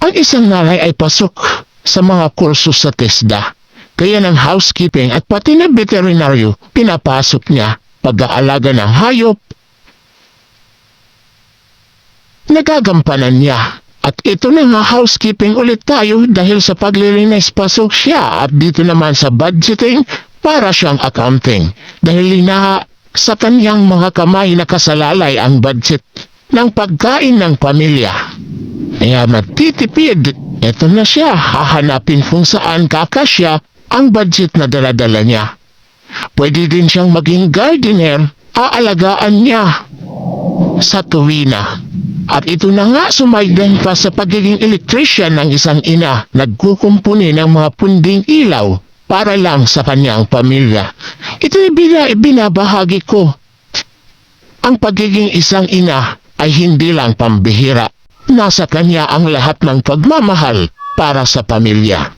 Ang isang nanay ay pasok sa mga kurso sa TESDA. Kaya ng housekeeping at pati na veterinaryo, pinapasok niya pag-aalaga ng hayop. Nagagampanan niya. At ito na nga housekeeping ulit tayo dahil sa paglilinis pasok siya at dito naman sa budgeting para siyang accounting. Dahil sa kanyang mga kamay nakasalalay ang budget ng pagkain ng pamilya. Kaya magtitipid. Ito na siya, hahanapin kung saan kakasya ang budget na daladala niya. Pwede din siyang maging gardener, aalagaan niya sa tuwina. At ito na nga sumaydan pa sa pagiging electrician ng isang ina, nagkukumpuni ng mga punding ilaw para lang sa kanyang pamilya. Ito'y binabahagi ko. Ang pagiging isang ina ay hindi lang pambihira. Nasa kanya ang lahat ng pagmamahal para sa pamilya.